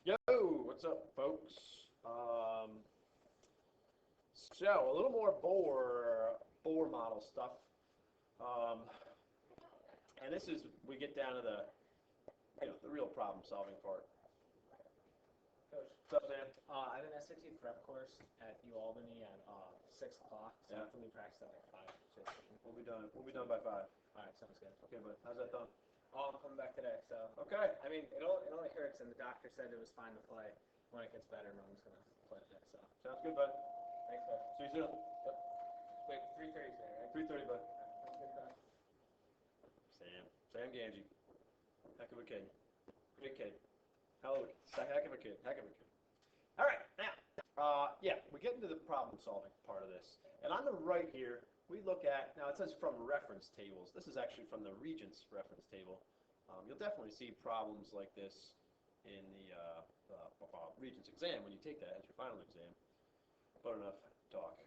Yo, what's up, folks? So a little more Bohr model stuff, um, and this is we get down to the real problem solving part. Coach, What's up, Sam? I have an SAT prep course at U Albany at 6 o'clock, so Yeah. I'm going to practice at like 5. So, We'll be done. We'll be done by 5. all right, sounds good. Okay, but how's that done? Oh, I'm coming back today, so Okay. I mean, it only hurts, and the doctor said it was fine to play. When it gets better, I'm just going to play today. So Sounds good, bud. thanks, coach. See you soon. Wait, 3:30 today, right? 3:30, bud. Sounds good, coach. Sam Ganji. Heck of a kid. Great kid. Heck of a kid. Heck of a kid. All right, now, yeah, we get into the problem-solving part of this. And on the right here, we look at, now it says from reference tables. This is actually from the Regents reference table. You'll definitely see problems like this in the Regents exam when you take that as your final exam. But enough talk.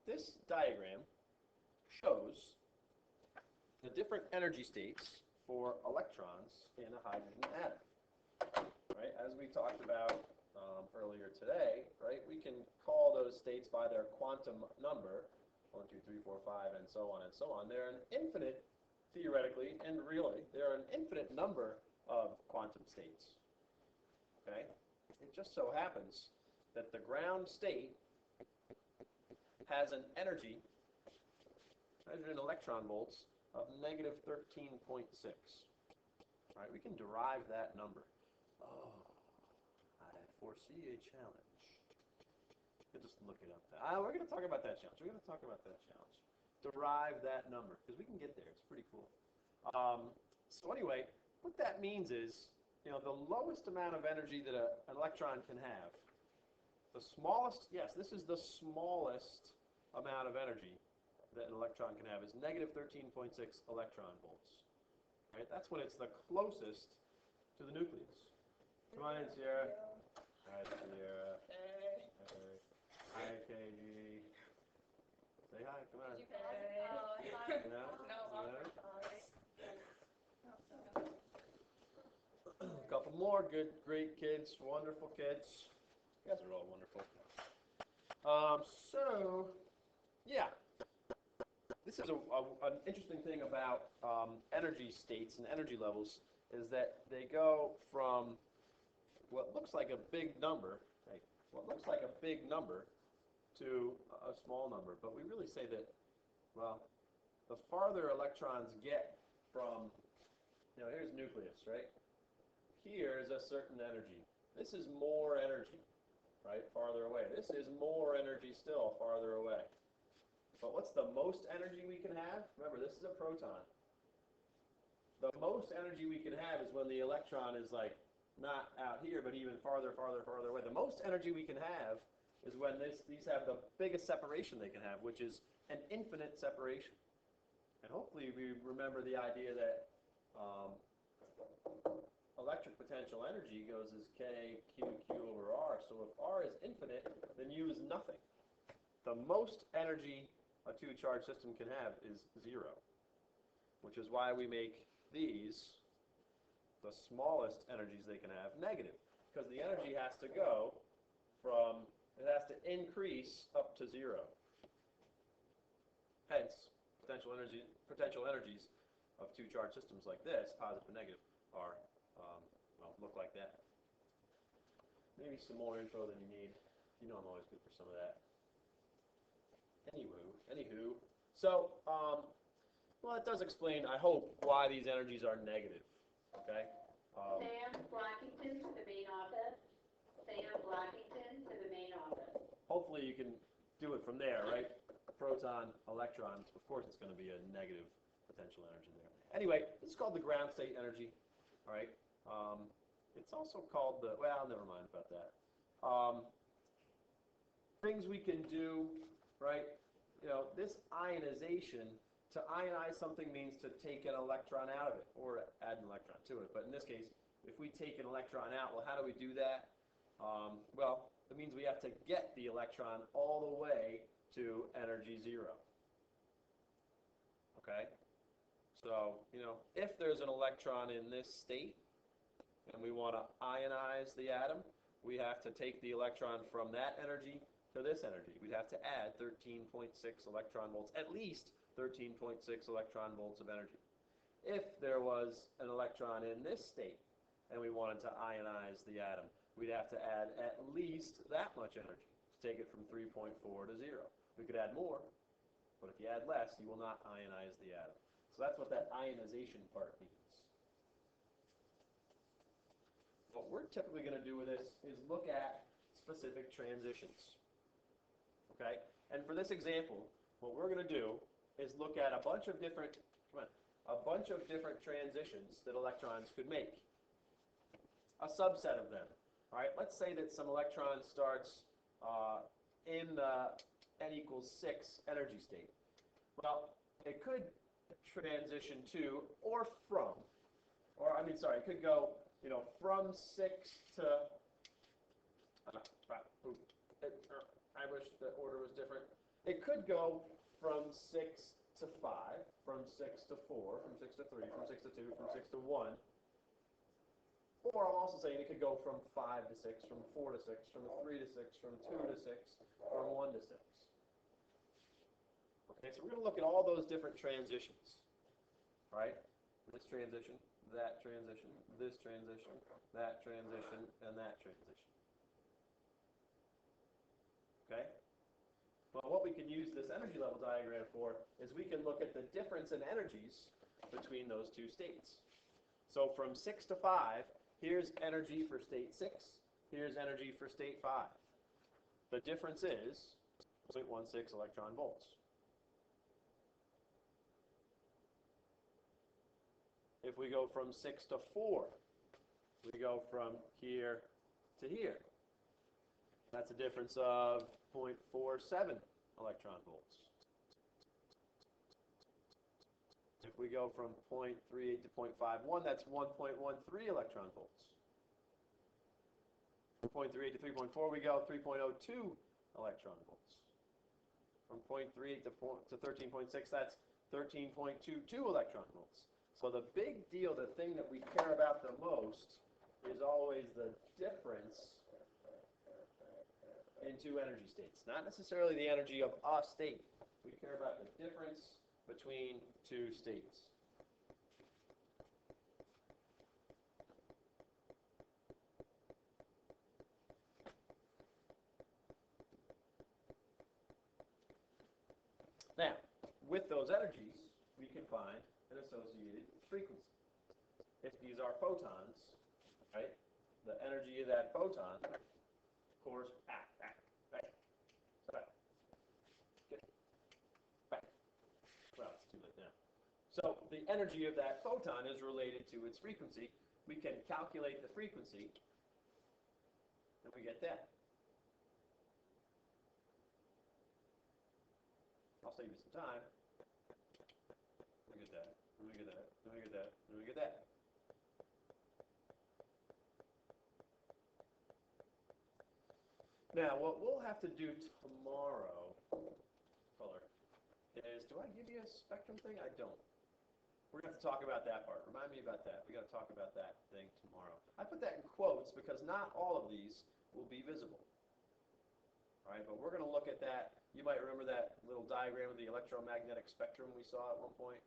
This diagram shows the different energy states for electrons in a hydrogen atom. Right, as we talked about earlier today, right, we can call those states by their quantum number, 1, 2, 3, 4, 5, and so on and so on. They're an infinite, theoretically, and really, they're an infinite number of quantum states. Okay? It just so happens that the ground state has an energy, measured in electron volts, of negative 13.6. All right, we can derive that number. Oh, I foresee a challenge. You'll just look it up. We're going to talk about that challenge. We're going to talk about that challenge. Derive that number, because we can get there. It's pretty cool. So anyway, what that means is, the lowest amount of energy that an electron can have, the smallest, yes, this is the smallest amount of energy that an electron can have, is negative 13.6 electron volts. Right? That's when it's the closest to the nucleus. Come on in, Sierra. Hi, Sierra. Hey. Hi, KG. Say hi, come on. Did you pass? No? A couple more good, great kids, wonderful kids. You guys are all wonderful. So, yeah. This is an interesting thing about energy states and energy levels is that they go from what looks like a big number, to a small number. But we really say that, well, the farther electrons get from, here's nucleus, right? Here is a certain energy. This is more energy, right? Farther away. This is more energy still farther away. But what's the most energy we can have? Remember, this is a proton. The most energy we can have is when the electron is like not out here, but even farther, farther, farther away. The most energy we can have is when these have the biggest separation they can have, which is an infinite separation. And hopefully we remember the idea that electric potential energy goes as K, Q, Q over R. So if R is infinite, then U is nothing. The most energy a two-charge system can have is 0, which is why we make these, the smallest energies they can have, negative, because the energy has to go from, it has to increase up to 0. Hence, potential energies of two-charge systems like this, positive and negative, are, look like that. Maybe some more info than you need. I'm always good for some of that. Anywho, so, well, it does explain, I hope, why these energies are negative, okay? Sam Blackington to the main office. Sam Blackington to the main office. Hopefully you can do it from there, right? Proton, electron, of course it's going to be a negative potential energy there. Anyway, this is called the ground state energy, all right? It's also called the, well, never mind about that. Things we can do, right? This ionization, to ionize something means to take an electron out of it or add an electron to it. But in this case, if we take an electron out, well, how do we do that? Well, it means we have to get the electron all the way to energy 0. Okay? So, if there's an electron in this state, and we want to ionize the atom, we have to take the electron from that energy to this energy. We'd have to add 13.6 electron volts, at least 13.6 electron volts of energy. If there was an electron in this state and we wanted to ionize the atom, we'd have to add at least that much energy to take it from 3.4 to 0. We could add more, but if you add less, you will not ionize the atom. So that's what that ionization part means. What we're typically going to do with this is look at specific transitions. Okay? And for this example, what we're going to do is look at a bunch of different transitions that electrons could make. A subset of them. All right? Let's say that some electron starts in the n equals 6 energy state. Well, it could transition to or from, it could go, from 6 to, I wish the order was different. It could go from 6 to 5, from 6 to 4, from 6 to 3, from 6 to 2, from 6 to 1. Or I'm also saying it could go from 5 to 6, from 4 to 6, from 3 to 6, from 2 to 6, from 1 to 6. Okay, so we're going to look at all those different transitions, right? This transition, that transition, this transition, that transition, and that transition. Okay? Well, what we can use this energy level diagram for is we can look at the difference in energies between those two states. So from 6 to 5, here's energy for state 6, here's energy for state 5. The difference is 0.16 electron volts. If we go from 6 to 4, we go from here to here. That's a difference of 0.47 electron volts. If we go from 0.38 to 0.51, that's 1.13 electron volts. From 0.38 to 3.4, we go 3.02 electron volts. From 0.38 to 13.6, that's 13.22 electron volts. So the big deal, the thing that we care about the most, is always the difference in two energy states. Not necessarily the energy of a state. We care about the difference between two states. Now, with those energies, we can find an associated frequency. If these are photons, right, the energy of that photon, of course, back. Well, it's too late now. So the energy of that photon is related to its frequency. We can calculate the frequency, and we get that. I'll save you some time. Let me get that. Let me get that. Let me get that. Let me get that. Now, what we'll have to do tomorrow, color, is, do I give you a spectrum thing? I don't. We're going to have to talk about that part. Remind me about that. We got to talk about that thing tomorrow. I put that in quotes because not all of these will be visible. All right, but we're going to look at that. You might remember that little diagram of the electromagnetic spectrum we saw at one point.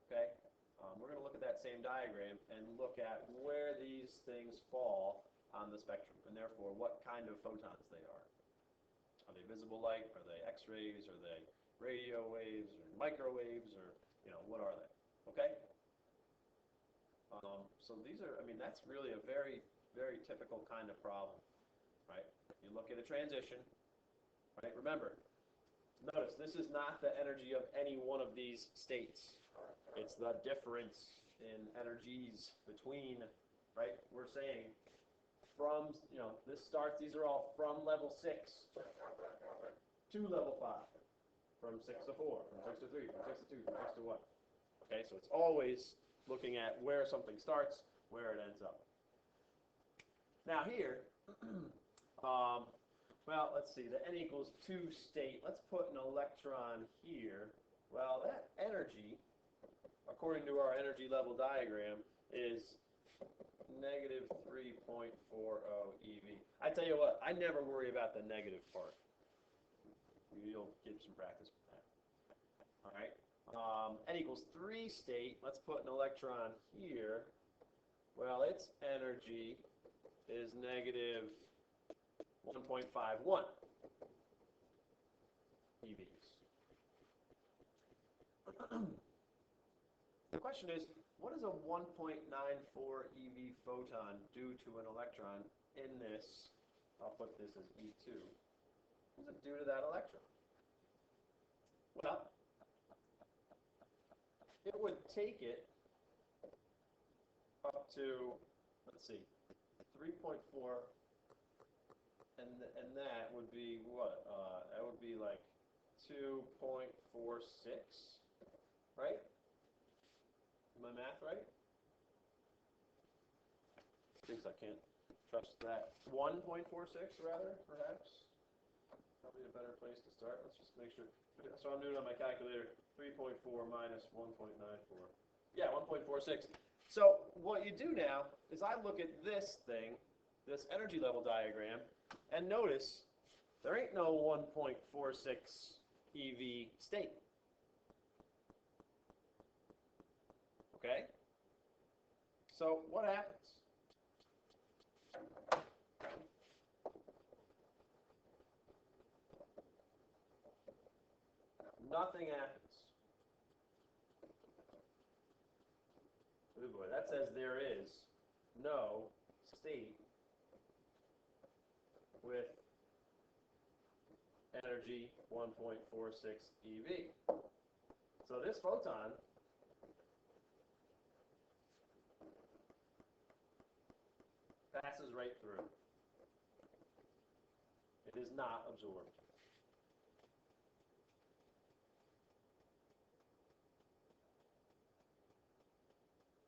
Okay? We're going to look at that same diagram and look at where these things fall on the spectrum, and therefore what kind of photons they are. Are they visible light? Are they X-rays? Are they radio waves or microwaves, or what are they? Okay. So these are, that's really a very, very typical kind of problem, right? You look at a transition, right? Remember, notice this is not the energy of any one of these states. It's the difference in energies between, right? We're saying from, these are all from level 6 to level 5. From 6 to 4, from 6 to 3, from 6 to 2, from 6 to 1. Okay, so it's always looking at where something starts, where it ends up. Now here, well, let's see, the n equals 2 state. Let's put an electron here. Well, that energy, according to our energy level diagram, is negative 3.40 eV. I tell you what, I never worry about the negative part. You'll get some practice with that. All right. N equals 3 state. Let's put an electron here. Well, its energy is negative 1.51 EVs. The question is, what does a 1.94 eV photon do to an electron in this? I'll put this as E2. What does it do to that electron? Well, it would take it up to, let's see, 3.4, and that would be what? That would be like 2.46, right? Is my math right? Thinks I can't trust that. 1.46 rather, perhaps? Probably a better place to start. Let's just make sure. So I'm doing it on my calculator. 3.4 minus 1.94. Yeah, 1.46. So what you do now is I look at this thing, this energy level diagram, and notice there ain't no 1.46 EV state. Okay? So what happens? Nothing happens. Oh boy, that says there is no state with energy 1.46 eV. So this photon passes right through. It is not absorbed.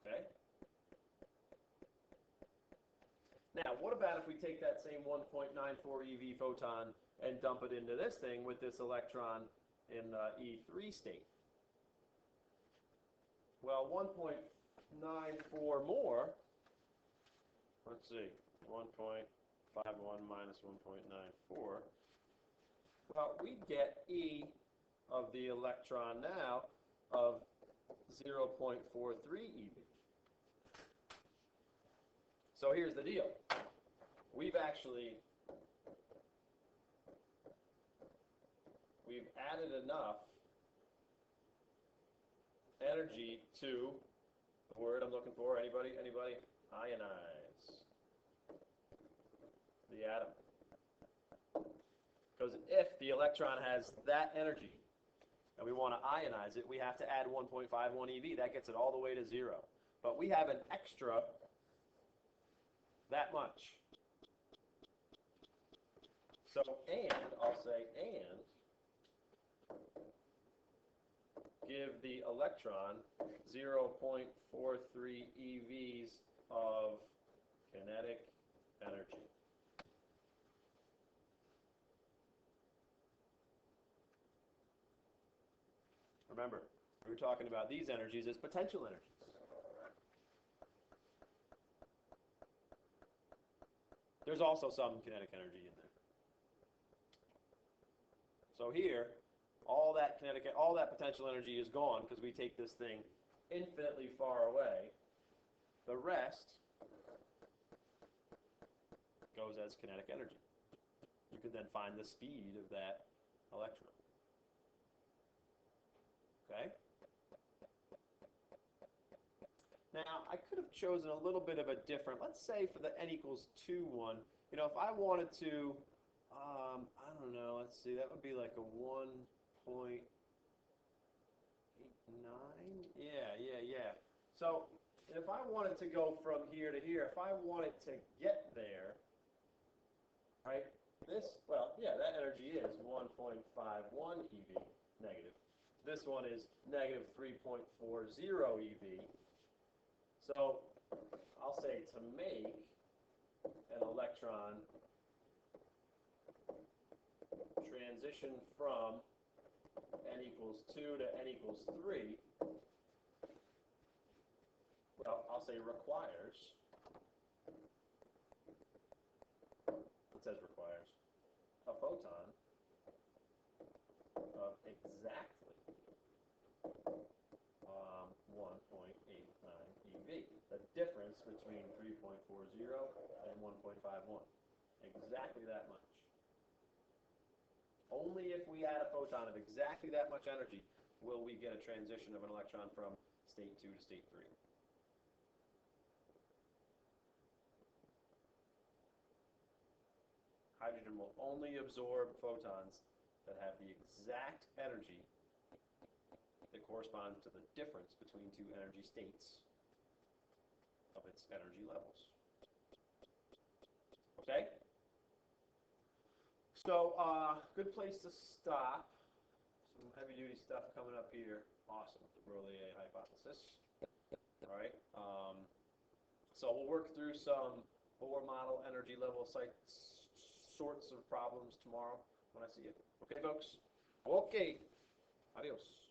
Okay? Now, what about if we take that same 1.94 eV photon and dump it into this thing with this electron in E3 state? Well, 1.94 more, let's see, 1.51 minus 1.94, well, we get E of the electron now of 0.43 eV. So here's the deal. We've added enough energy to the word I'm looking for. Anybody? Ionize the atom. Because if the electron has that energy and we want to ionize it, we have to add 1.51 eV. That gets it all the way to 0. But we have an extra that much. So, and, I'll say, and give the electron 0.43 EVs of kinetic energy. Remember, we were talking about these energies as potential energies. There's also some kinetic energy in there. So here, all that potential energy is gone because we take this thing infinitely far away. The rest goes as kinetic energy. You could then find the speed of that electron. Okay? Now, I could have chosen a little bit of a different, let's say for the n equals 2 one, you know, if I wanted to, I don't know, let's see, that would be like a 1.89? Yeah. So, if I wanted to go from here to here, if I wanted to get there, right, that energy is 1.51 eV, negative. This one is negative 3.40 eV. So I'll say to make an electron transition from n equals 2 to n equals 3, well, I'll say requires a photon of exactly 1.89 eV. The difference between 3.40 and 1.51. Exactly that much. Only if we add a photon of exactly that much energy will we get a transition of an electron from state 2 to state 3. Hydrogen will only absorb photons that have the exact energy that corresponds to the difference between two energy states of its energy levels. Okay? So, good place to stop. Some heavy-duty stuff coming up here. Awesome. The Broglie hypothesis. All right. So we'll work through some Bohr model energy level sorts of problems tomorrow when I see you. Okay, folks? Okay. Adios.